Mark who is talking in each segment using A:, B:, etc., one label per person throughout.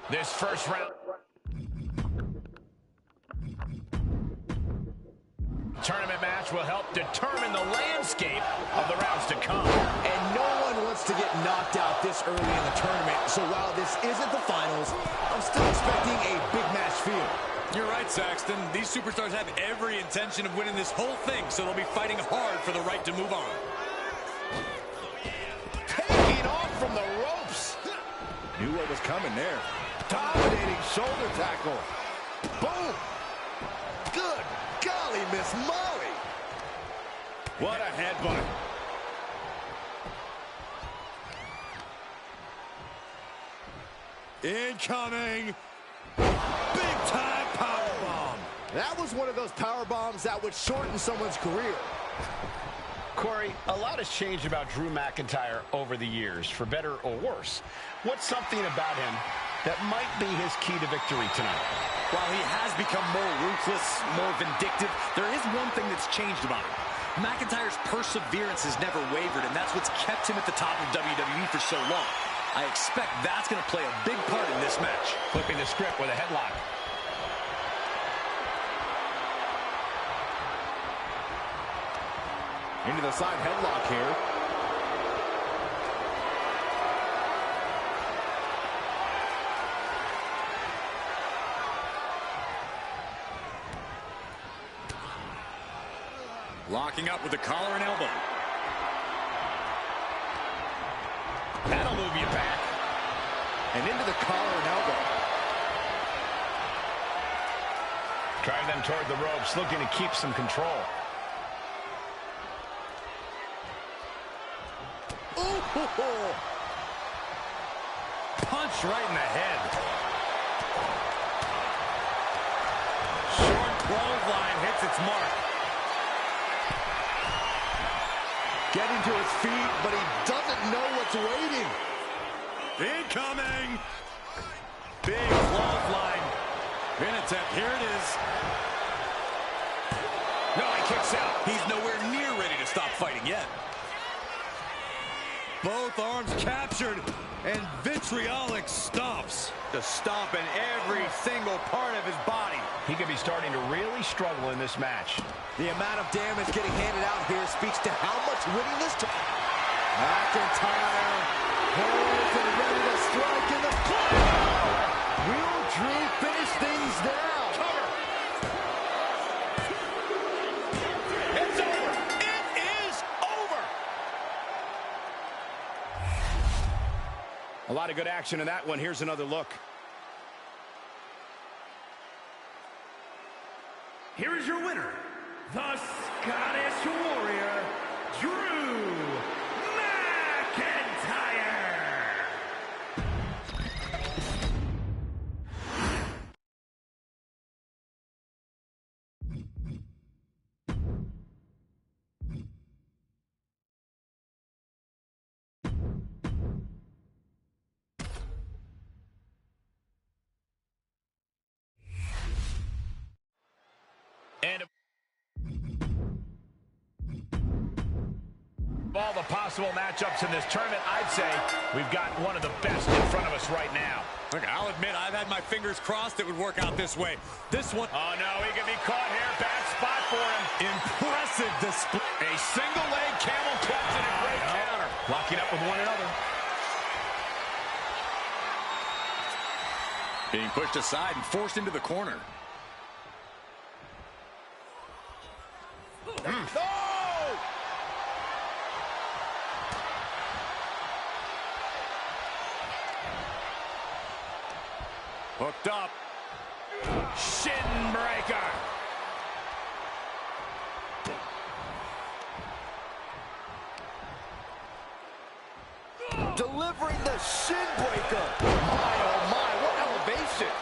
A: This first round tournament match will help determine the landscape of the rounds to come.
B: And no one wants to get knocked out this early in the tournament, so while this isn't the finals, I'm still expecting a big match feel.
C: You're right, Saxton. These superstars have every intention of winning this whole thing, so they'll be fighting hard for the right to move on.
B: Taking off from the ropes.
D: Knew what was coming there. Dominating shoulder tackle. Boom. Good golly, Miss Molly.
C: What a headbutt. Incoming. Big time powerbomb.
B: That was one of those power bombs that would shorten someone's career.
A: Corey, a lot has changed about Drew McIntyre over the years, for better or worse. What's something about him that might be his key to victory tonight?
C: While he has become more ruthless, more vindictive, there is one thing that's changed about him. McIntyre's perseverance has never wavered, and that's what's kept him at the top of WWE for so long. I expect that's going to play a big part in this match.
A: Flipping the script with a headlock.
B: Into the side headlock here.
C: Locking up with the collar and elbow.
A: That'll move you back.
B: And into the collar and elbow.
A: Drive them toward the ropes, looking to keep some control.
B: Ooh.
C: Punch right in the head. Short clothesline hits its mark.
B: Getting to his feet, but he doesn't know what's waiting.
C: Incoming. Big clothesline. In attempt. Here it is. No, he kicks out. He's nowhere near ready to stop fighting yet. Both arms captured, and vitriolic stomps. To stomp in every single part of his body.
A: He could be starting to really struggle in this match.
B: The amount of damage getting handed out here speaks to how much winning this McIntyre poised and ready to strike in the corner. Will Drew finish things now?
A: Cover. It's over. It is over. A lot of good action in that one. Here's another look.
E: Here is your winner, the Scottish Warrior, Drew McIntyre.
A: And of all the possible matchups in this tournament, I'd say we've got one of the best in front of us right now.
C: Look, I'll admit, I've had my fingers crossed it would work out this way. This one...
A: Oh, no, he can be caught here. Bad spot for him.
C: Impressive display.
A: A single leg camel clutch and a great counter. Locking up with one another.
C: Being pushed aside and forced into the corner. Hooked up.
A: Shin breaker.
B: Delivering the shin breaker. My, oh my, what elevation.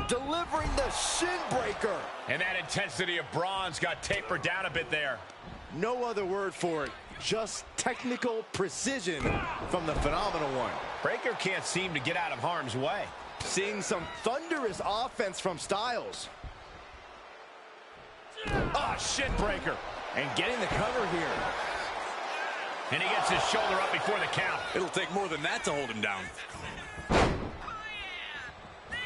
B: Delivering the shin breaker.
A: And that intensity of bronze got tapered down a bit there.
B: No other word for it. Just technical precision from the phenomenal one.
A: Breaker can't seem to get out of harm's way.
B: Seeing some thunderous offense from Styles.
A: Ah, shin breaker.
B: And getting the cover here.
A: And he gets his shoulder up before the count.
C: It'll take more than that to hold him down.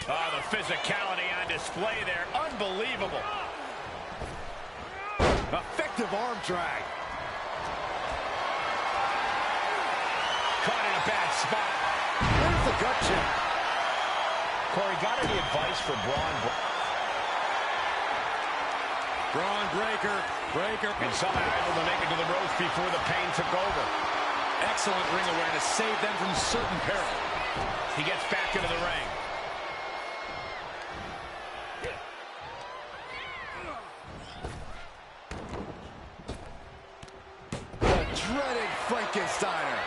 A: Oh, the physicality on display there. Unbelievable.
D: Effective arm drag.
A: Caught in a bad spot.
D: There's the gut check.
A: Corey, got any advice for Braun?
C: Braun breaker.
A: And somehow able to make it to the ropes before the pain took over.
C: Excellent ring awareness. Saved them from certain peril.
A: He gets back into the ring.
D: The dreaded Frankensteiner.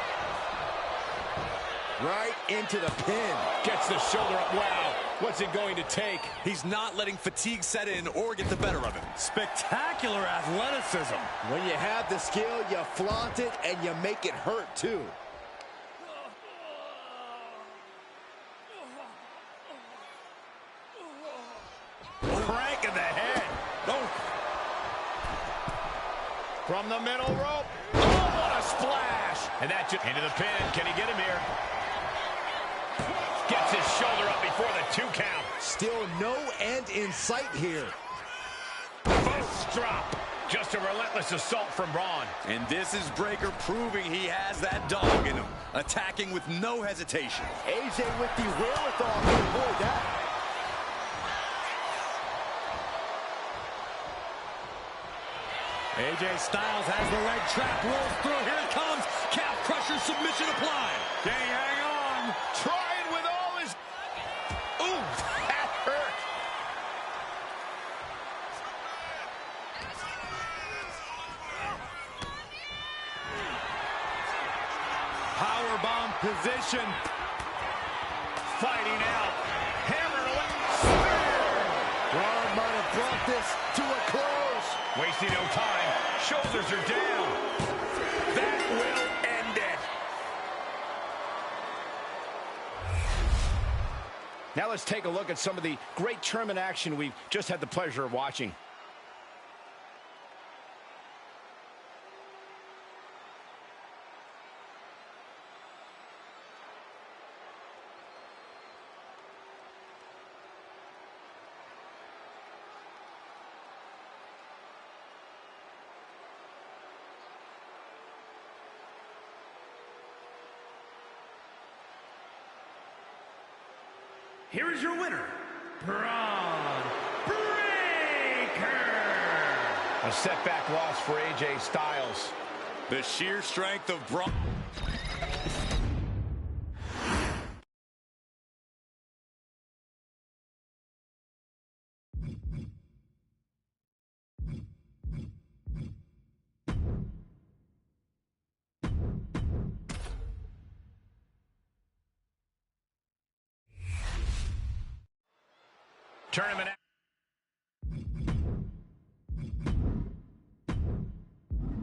D: Right into the pin.
A: Gets the shoulder up. Wow. What's it going to take?
C: He's not letting fatigue set in or get the better of him. Spectacular athleticism.
B: When you have the skill, you flaunt it and you make it hurt too.
A: Crank in the head.
C: Oh.
A: From the middle rope. Oh, what a splash. And that just into the pin. Can he get him here? Gets his shoulder up before the 2 count.
B: Still no end in sight here.
A: Fist drop. Just a relentless assault from Braun.
C: And this is Breaker proving he has that dog in him. Attacking with no hesitation.
B: AJ with the wherewithal to avoid that.
C: AJ Styles has the leg trap. Rolls through. Here it comes. Calf crusher submission applied. Can he hang on?
A: Trying with all his... Ooh, that hurt.
C: Powerbomb position.
A: Fighting out. Hammered away.
B: Braun might have brought this to a close.
A: Wasting no time. Shoulders are down. That will end it. Now let's take a look at some of the great tournament action we've just had the pleasure of watching.
E: Here is your winner, Braun Breaker.
A: A setback loss for AJ Styles.
C: The sheer strength of Braun.
A: Tournament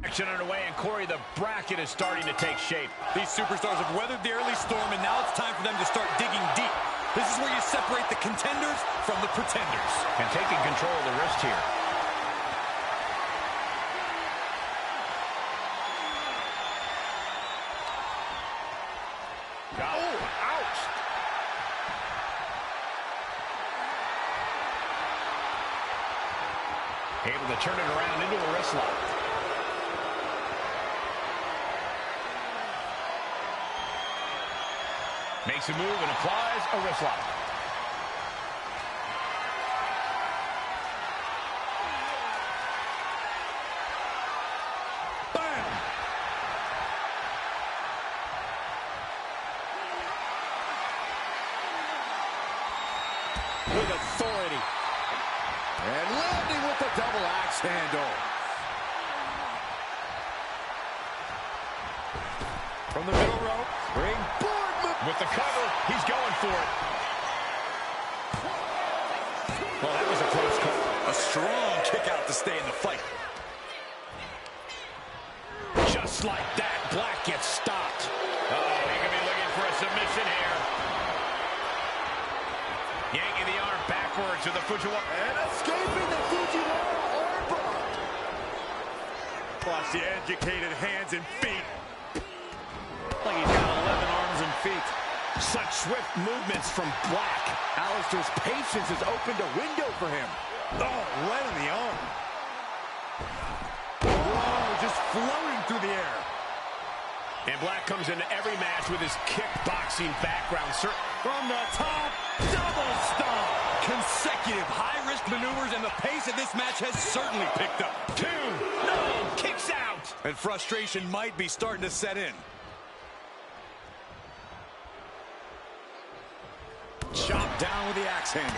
A: action underway, and Corey, the bracket is starting to take shape.
C: These superstars have weathered the early storm, and now it's time for them to start digging deep. This is where you separate the contenders from the pretenders.
A: And taking control of the wrist here. Oh, ouch! Able to turn it around into a wrist lock. Makes a move and applies a wrist lock. Bam!
B: With authority.
D: And landing with the double axe handle.
C: From the middle rope.
D: Springboard move.
A: With the cover, he's going for it. Well, that was a close call.
C: A strong kick out to stay in the fight.
A: Just like that, Black gets stopped. Uh-oh, he could be looking for a submission here. Yanking the arm backwards to the Fujiwara.
B: And escaping the Fujiwara armbar.
D: Watch the educated hands and feet.
C: Like he's got 11 arms and feet.
B: Such swift movements from Black. Alistair's patience has opened a window for him.
D: Oh, right on the arm. Whoa, just floating through the air.
A: And Black comes into every match with his kickboxing background.
D: From the top, double stomp.
C: Consecutive high-risk maneuvers, and the pace of this match has certainly picked up.
A: 2, no, kicks out.
C: And frustration might be starting to set in. Chopped down with the axe handle.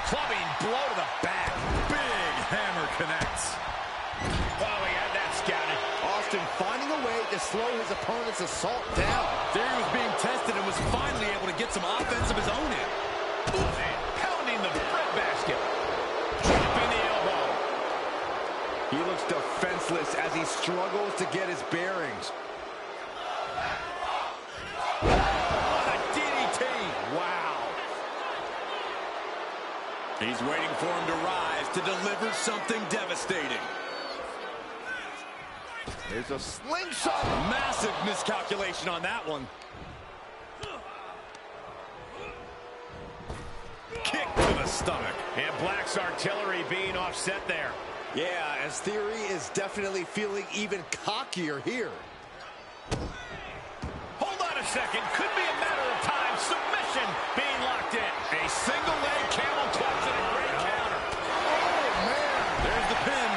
A: Clubbing blow to the back.
C: Big hammer connects.
A: Oh, he had that scouted.
B: Austin finding a way to slow his opponent's assault down.
C: Theory was being tested and was finally able to get some offense of his own in.
A: And pounding the breadbasket. Dropping the elbow.
B: He looks defenseless as he struggles to get his bearings.
C: What a DDT! Wow. He's waiting for him to rise to deliver something devastating.
B: There's a slingshot.
C: Massive miscalculation on that one. Kick to the stomach.
A: And Black's artillery being offset there.
B: Yeah, as Theory is definitely feeling even cockier here.
A: Hold on a second. Could be a matter of time. Submission being locked in. A single leg camel clutch and a great counter.
B: Oh, man.
C: There's the pin.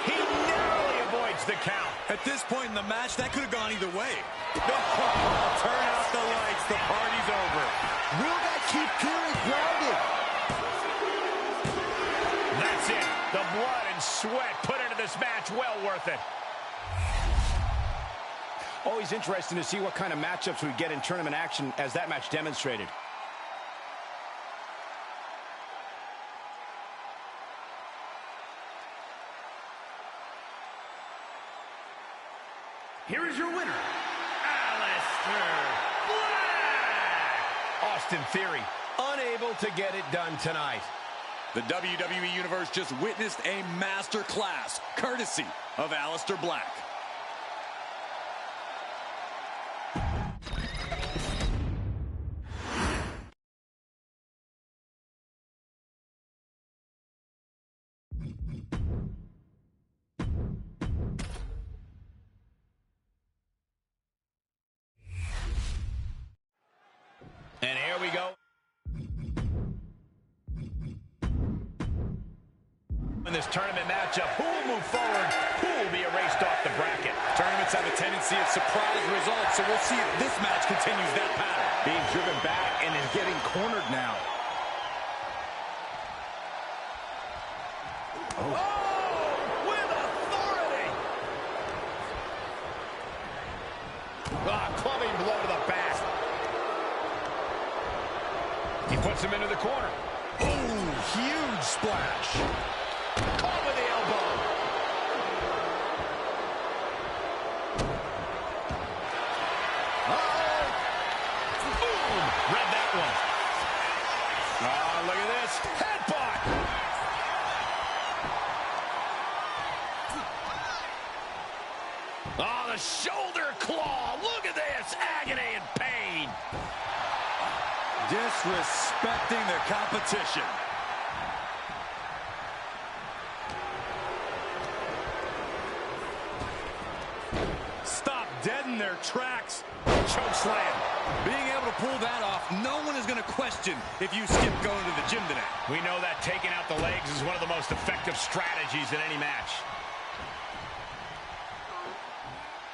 A: He narrowly avoids the count.
C: At this point in the match, that could have gone either way. Turn out the lights. The party's over.
B: Will that keep Theory grounded?
A: That's it. The blood and sweat put into this match. Well worth it.
F: Always interesting to see what kind of matchups we get in tournament action, as that match demonstrated.
E: Here is your winner, Alistair Black.
A: Austin Theory, unable to get it done tonight.
C: The WWE Universe just witnessed a master class, courtesy of Alistair Black.
A: And here we go. In this tournament matchup, who will move forward? Who will be erased off the bracket?
C: Tournaments have a tendency of surprise results, so we'll see if this match continues that pattern.
F: Being driven back and is getting cornered now.
A: With authority! Clubbing blow to the back. He puts him into the corner.
B: Ooh, huge splash.
A: Caught with the elbow. Boom! Read that one. Look at this. Headbutt. The shoulder claw. Look at this. Agony and pain.
C: Disrespecting the competition. Stop dead in their tracks.
A: Choke slam.
C: Being able to pull that off, no one is going to question if you skip going to the gym today.
A: We know that taking out the legs is one of the most effective strategies in any match.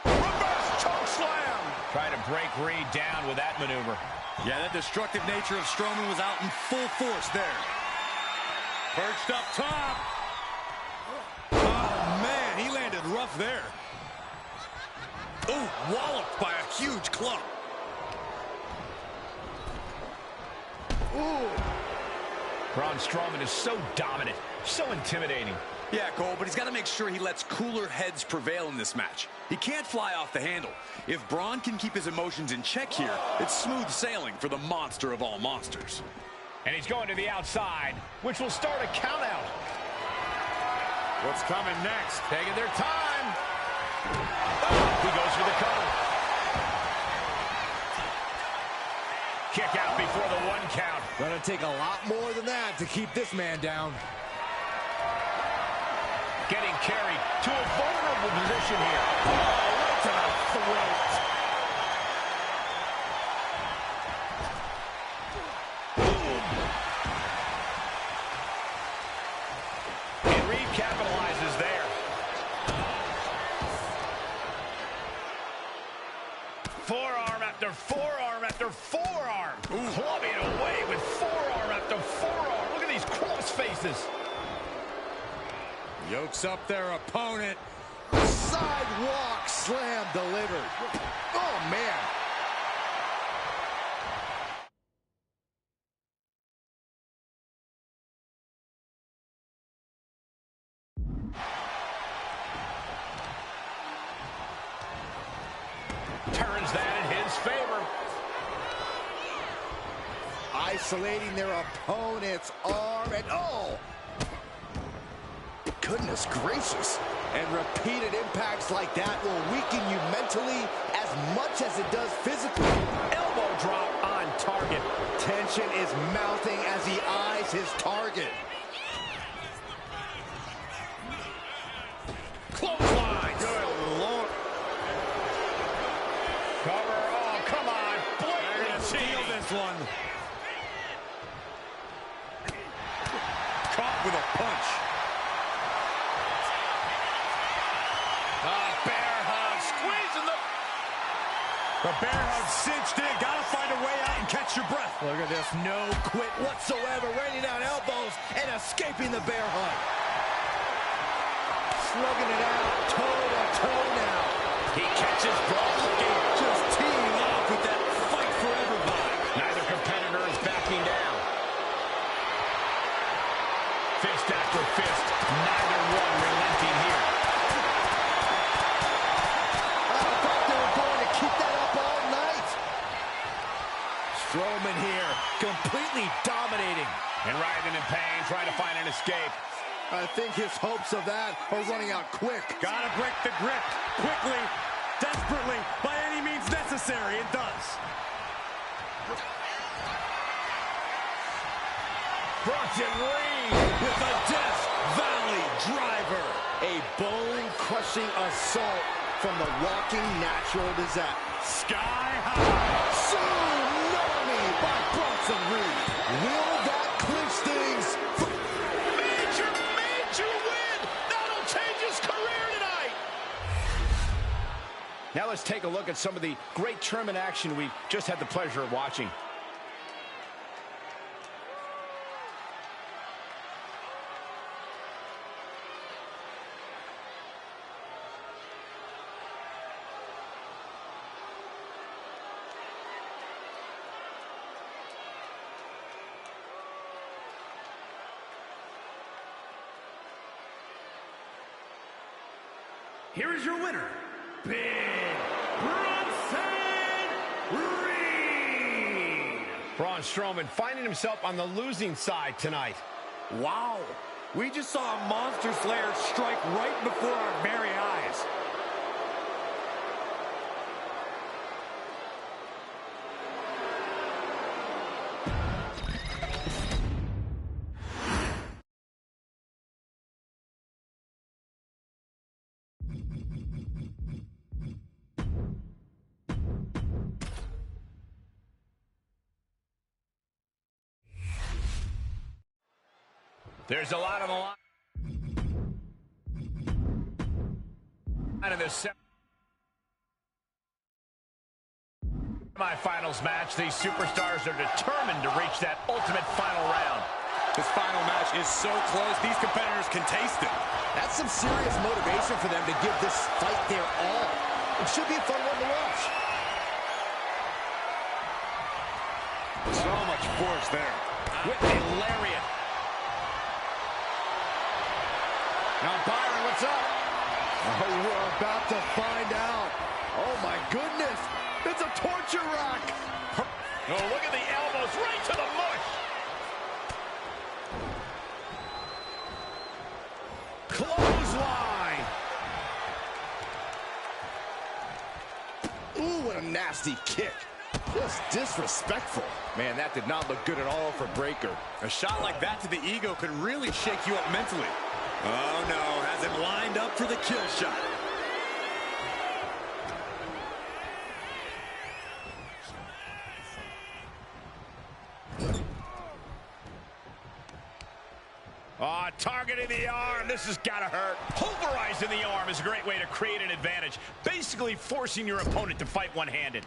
A: Reverse choke slam. Try to break Reed down with that maneuver.
C: Yeah, that destructive nature of Strowman was out in full force there. Perched up top. Oh, man, he landed rough there. Ooh, walloped by a huge club.
A: Ooh. Braun Strowman is so dominant, so intimidating.
C: Yeah, Cole, but he's got to make sure he lets cooler heads prevail in this match. He can't fly off the handle. If Braun can keep his emotions in check here, it's smooth sailing for the monster of all monsters.
A: And he's going to the outside, which will start a count out.
D: What's coming next?
F: Taking their time.
A: He goes for the cover. Kick out before the 1 count.
B: Gonna take a lot more than that to keep this man down.
A: Getting carried to a vulnerable position here. Oh, right to the throat. Boom. And Reed capitalizes there. Forearm after forearm after forearm. Clubbing away with forearm after forearm. Look at these cross faces.
D: Yokes up their opponent.
B: Sidewalk slam delivered. Oh, man.
A: Turns that in his favor.
B: Isolating their opponent's arm and oh! Goodness gracious. And repeated impacts like that will weaken you mentally as much as it does physically.
A: Elbow drop on target.
B: Tension is mounting as he eyes his target.
A: Clothesline.
D: Good Lord.
A: Cover. Oh, come on.
D: They're
A: Blatant
D: gonna steal this one. Caught with a punch.
A: Bear hug. Squeezing
D: The bear hug cinched in. Gotta find a way out and catch your breath.
B: Look at this. No quit whatsoever. Raining down elbows and escaping the bear hug. Slugging it out toe to toe now.
A: He catches breath.
B: Just teeing off with that fight forever vibe.
A: Neither competitor is backing down. Fist after fist. Neither one relenting here.
B: Strowman here, completely dominating.
A: And writhing in pain, trying to find an escape.
B: I think his hopes of that are running out quick.
D: Gotta break the grip. Quickly, desperately, by any means necessary. It does.
B: Bronson Reed with a Death Valley driver. A bone-crushing assault from the walking natural disaster.
D: Sky high.
B: Tsunami by Bronson Reed. Will that clinch things?
A: Major win! That'll change his career tonight!
F: Now let's take a look at some of the great tournament action we just had the pleasure of watching.
E: Here is your winner, Big Bronson Reed.
A: Braun Strowman finding himself on the losing side tonight.
D: Wow. We just saw a monster slayer strike right before our very eyes.
A: There's a lot of out of this semifinals match. These superstars are determined to reach that ultimate final round.
D: This final match is so close, these competitors can taste it.
B: That's some serious motivation for them to give this fight their all. It should be a fun one to watch.
D: So much force there.
A: With a lariat.
B: Now, Byron, what's up? Oh, we're about to find out. Oh, my goodness. It's a torture rack.
A: Oh, look at the elbows right to the mush.
D: Clothesline. Ooh, what a nasty kick. Just disrespectful.
B: Man, that did not look good at all for Breakker.
C: A shot like that to the ego could really shake you up mentally. Oh, no. Has him lined up for the kill shot.
A: Oh, targeting the arm. This has got to hurt. Pulverizing the arm is a great way to create an advantage. Basically forcing your opponent to fight one-handed.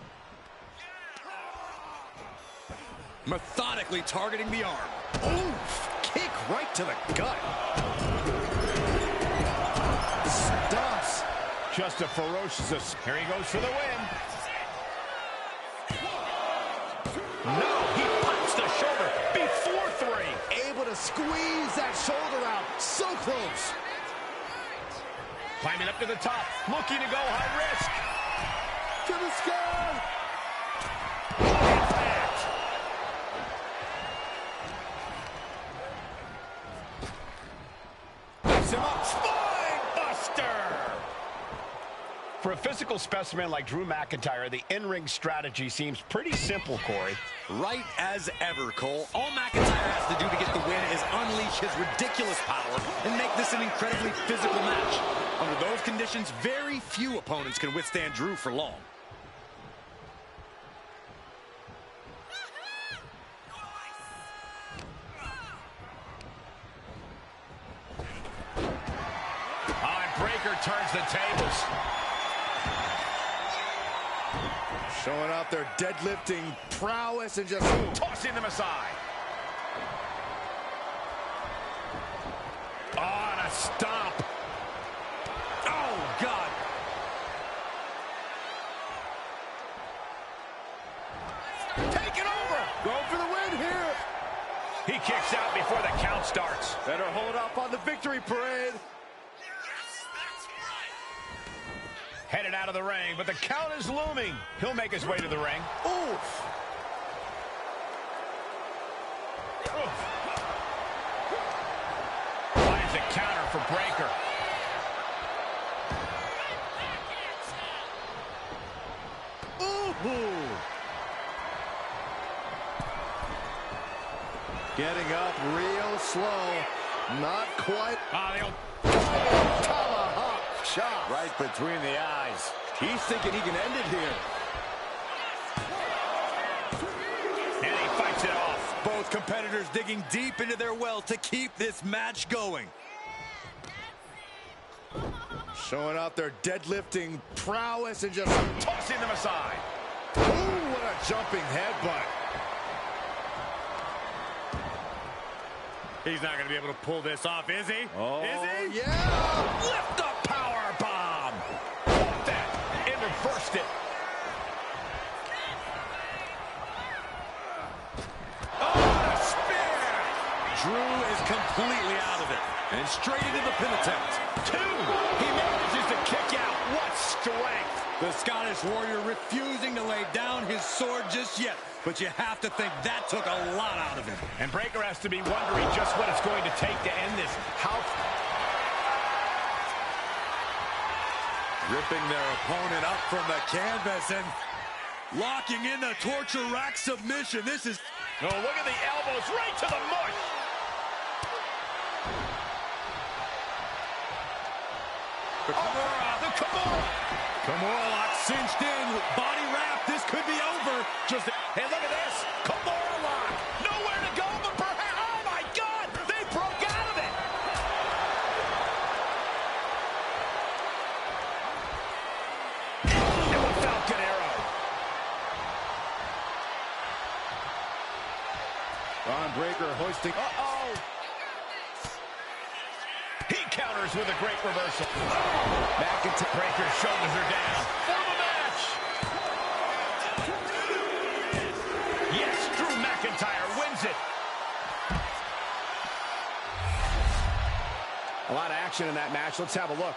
C: Methodically targeting the arm.
D: Oof, kick right to the gut. Stumps.
A: Just a ferocious. Here he goes for the win. No, he punches the shoulder before 3.
D: Able to squeeze that shoulder out. So close.
A: Climbing up to the top. Looking to go high risk.
D: To the sky.
A: Impact. Picks him up. Spine buster. For a physical specimen like Drew McIntyre, the in-ring strategy seems pretty simple, Corey.
C: Right as ever, Cole. All McIntyre has to do to get the win is unleash his ridiculous power and make this an incredibly physical match. Under those conditions, very few opponents can withstand Drew for long.
A: Oh, and Breakker turns the tables.
D: Showing off their deadlifting prowess and just
A: Tossing them aside. Oh, and a stomp. Oh, God. Take it over.
D: go for the win here.
A: He kicks out before the count starts.
D: Better hold up on the victory parade.
A: Headed out of the ring, but the count is looming. He'll make his way to the ring.
D: Oof.
A: Finds a counter for Breakker.
D: Ooh. Getting up real slow. Not quite. Tomahawk chop.
B: Right between the eyes. He's thinking he can end it here.
A: And he fights it off.
C: Both competitors digging deep into their well to keep this match going.
D: Showing off their deadlifting prowess and just
A: Tossing them aside.
D: ooh, what a jumping headbutt.
C: He's not going to be able to pull this off, is he?
D: Oh,
C: Is he?
D: yeah.
A: Lift up power bomb. Walk that and reversed it. Oh, a spear.
C: Drew is completely out of it. And straight into the pin attempt.
A: 2. He manages to kick out. What strength.
C: The Scottish Warrior refusing to lay down his sword just yet. But you have to think that took a lot out of him.
A: And Breakker has to be wondering just what it's going to take to end this.
C: Ripping their opponent up from the canvas and locking in the torture rack submission. This is...
A: Oh, look at the elbows right to the mush.
C: The Kimura. Kimura lock cinched in. Body wrap. This could be over.
A: Hey, look at this. Kimura lock. Nowhere to go but perhaps. Oh, my God. They broke out of it. And a Falcon Arrow.
D: Ron Breakker hoisting. Uh-oh.
A: He counters with a great reversal. McIntyre. Breakker's shoulders are down. For the match. Yes, Drew McIntyre wins it.
F: A lot of action in that match. Let's have a look.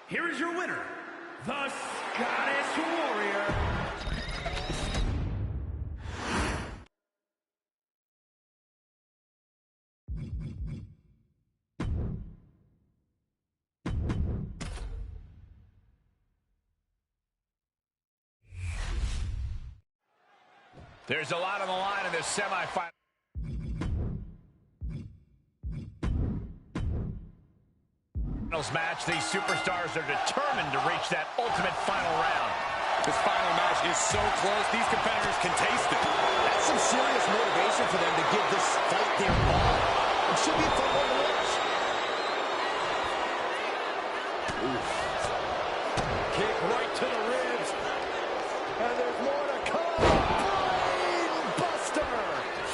E: Here is your winner, the Scottish Warrior.
A: There's a lot on the line in this semifinal. Match. These superstars are determined to reach that ultimate final round.
C: This final match is so close, these competitors can taste it.
B: That's some serious motivation for them to give this fight their all. It should be a fun one to watch. Oof. Kick right to the ribs. And there's more to come. Brain buster.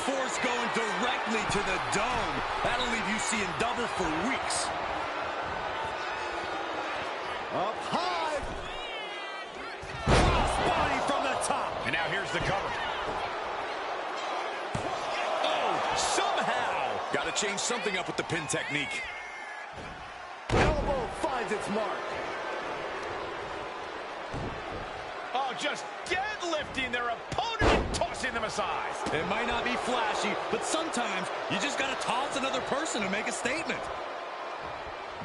C: Force going directly to the dome. That'll leave you seeing double for weeks.
B: Up high.
C: Crossbody from the top.
A: And now here's the cover.
C: Oh, somehow. Got to change something up with the pin technique.
B: Elbow finds its mark.
A: Oh, just deadlifting their opponent and tossing them aside.
C: It might not be flashy, but sometimes you just got to toss another person to make a statement.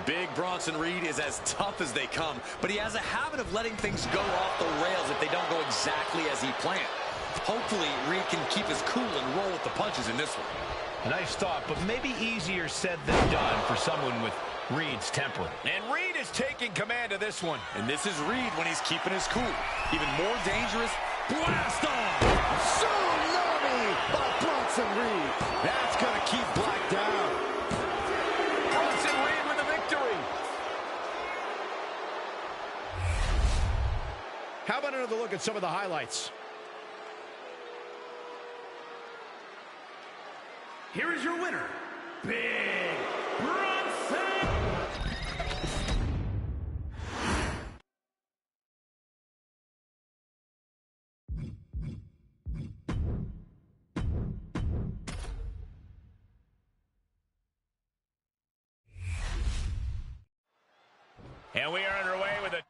C: Big Bronson Reed is as tough as they come, but he has a habit of letting things go off the rails if they don't go exactly as he planned. Hopefully, Reed can keep his cool and roll with the punches in this one.
A: A nice thought, but maybe easier said than done for someone with Reed's temper. And Reed is taking command of this one.
C: And this is Reed when he's keeping his cool. Even more dangerous, blast off!
B: Tsunami by Bronson Reed. That's going to keep Black down.
A: Bronson Reed with the victory. How about another look at some of the highlights?
E: Here is your winner, Big Bronson.
A: And we are underway with a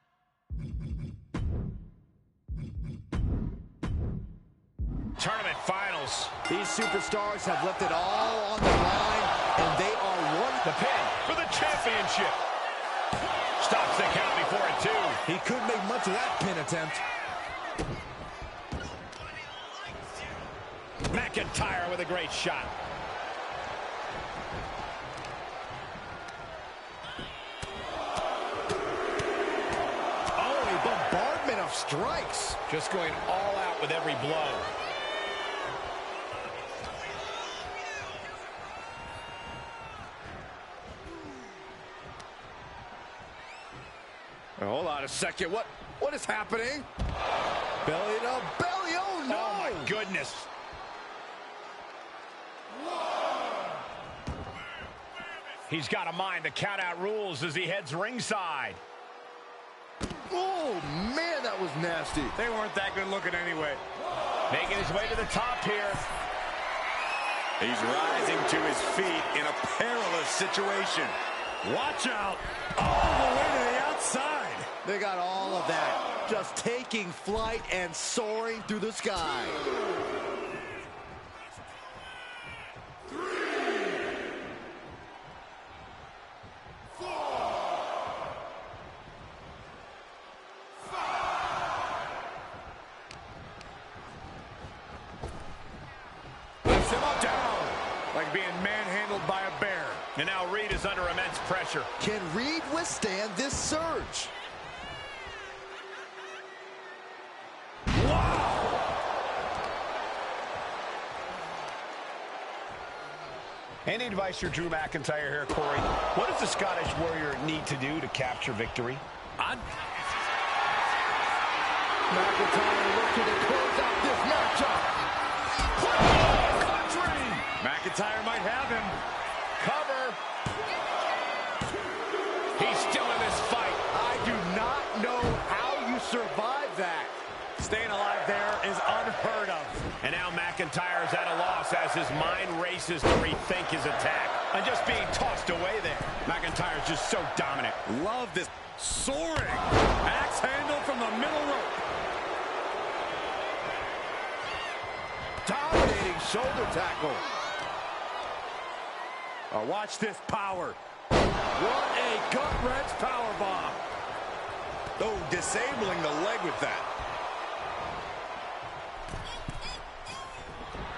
A: tournament finals.
B: These superstars have left it all on the line, and they are one.
A: The pin for the championship. Stops the count before it, too.
B: He couldn't make much of that pin attempt.
A: McIntyre with a great shot.
B: Oh, a bombardment of strikes.
A: Just going all out with every blow.
B: Hold on a second. What is happening? Belly to belly. Oh, no.
A: Oh, my goodness. He's got to mind the count-out rules as he heads ringside.
B: Oh, man, that was nasty.
F: They weren't that good looking anyway.
A: Making his way to the top here.
C: He's rising to his feet in a perilous situation. Watch out. All the way to the outside.
B: They got all of that. Just taking flight and soaring through the sky.
A: Lifts him up down.
F: Like being manhandled by a bear.
A: And now Reed is under immense pressure.
B: Can Reed withstand this surge?
A: Any advice for Drew McIntyre here, Corey? What does the Scottish Warrior need to do to capture victory?
B: McIntyre looking to close out this matchup.
A: Country!
C: McIntyre might have him.
A: Cover. He's still in this fight.
B: I do not know how you survive that.
F: Staying alive there is unheard of.
A: And now McIntyre is at a loss as his mind races to rethink his attack. And just being tossed away there. McIntyre's just so dominant.
C: Love this.
B: Soaring. Axe handle from the middle rope.
D: Dominating shoulder tackle.
B: Watch this power. What a gut-wrench powerbomb.
D: Oh, disabling the leg with that.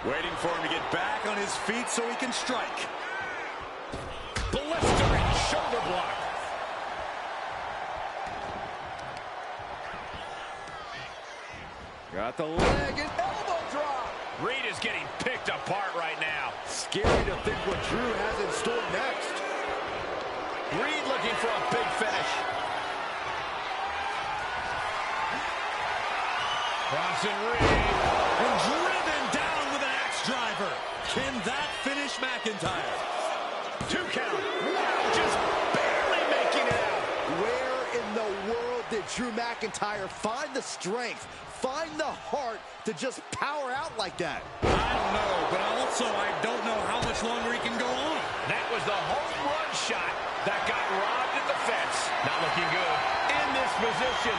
B: Waiting for him to get back on his feet so he can strike.
A: Blistering shoulder block.
B: Got the leg and elbow drop.
A: Reed is getting picked apart right now.
D: Scary to think what Drew has in store next.
A: Reed looking for a big finish. Bronson Reed.
B: And driven down with an axe driver. Can that finish McIntyre?
A: 2 count. Wow, just barely making it out.
D: Where in the world did Drew McIntyre find the strength, find the heart to just power out like that?
B: I don't know, but also I don't know how much longer he can go on.
A: That was the home run shot that got robbed at the fence. Not looking good in this position.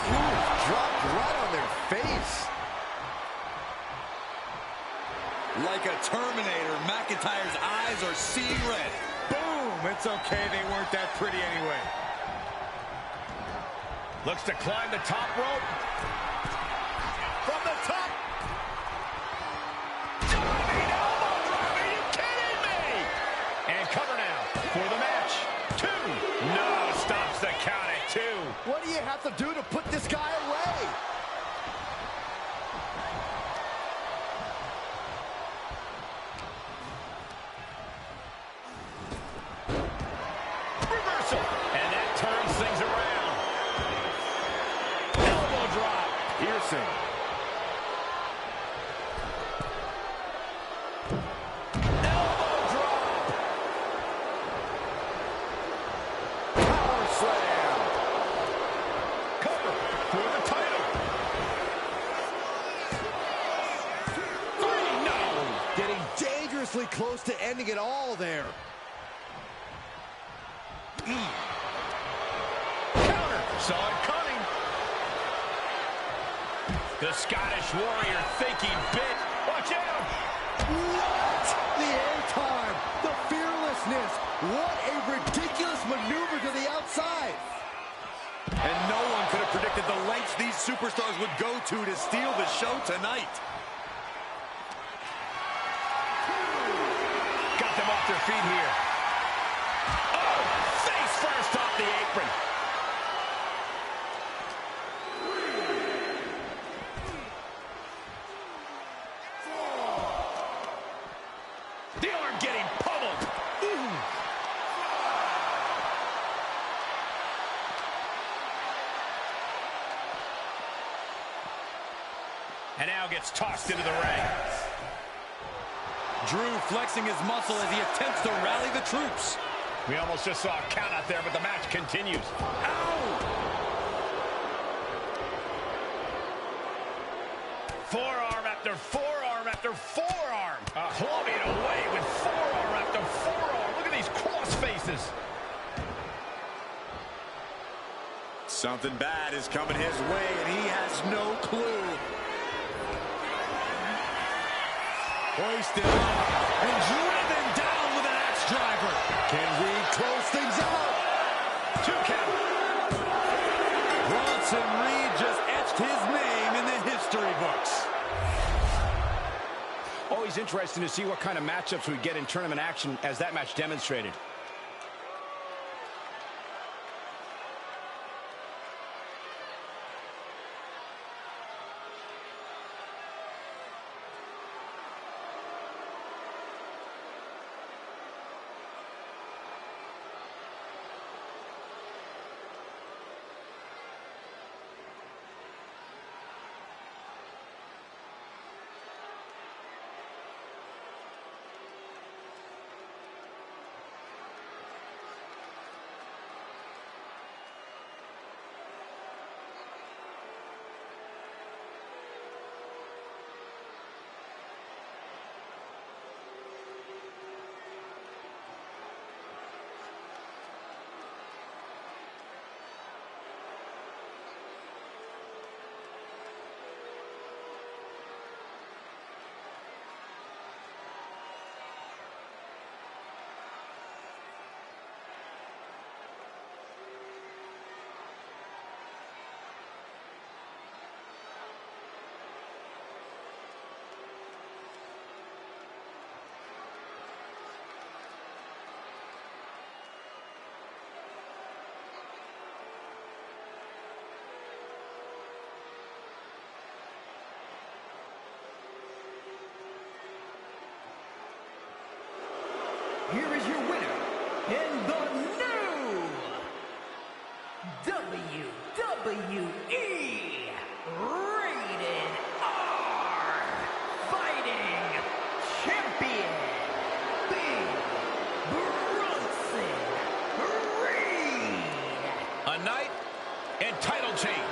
D: Ooh, dropped right on their face.
B: Like a Terminator, McIntyre's eyes are seeing red. Boom! It's okay, they weren't that pretty anyway.
A: Looks to climb the top rope. From the top. Diving elbow drop. Are you kidding me? And cover now for the match. 2. No, stops the count at 2.
D: What do you have to do to put this guy away?
A: Reversal. And that turns things around. Elbow drop.
D: Piercing.
A: Elbow drop.
D: Power slam.
A: Cover for the title. 3. No.
D: Getting dangerously close to ending it all there.
A: Counter. Saw it coming. The Scottish Warrior thinking big. Watch out.
D: What? The airtime, the fearlessness. What a ridiculous maneuver to the outside.
B: And no one could have predicted the lengths these superstars would go to steal the show tonight.
A: Got them off their feet here. Oh, face first off the apron. The arm getting pummeled. Ooh. And now gets tossed into the ring.
B: Drew flexing his muscle as he attempts to rally the troops.
A: We almost just saw a count out there, but the match continues.
B: Ow!
A: Forearm after forearm after forearm. Clubbing away with forearm after forearm. Look at these cross faces.
B: Something bad is coming his way, and he has no clue. Hoisted up and driven down with an axe driver.
D: Can Reed close things out?
A: 2 count.
B: Bronson Reed just etched his name in the history books.
F: Always interesting to see what kind of matchups we get in tournament action, as that match demonstrated.
E: in the new WWE Rated R Fighting Champion, Big Bronson Reed.
C: A night and title change.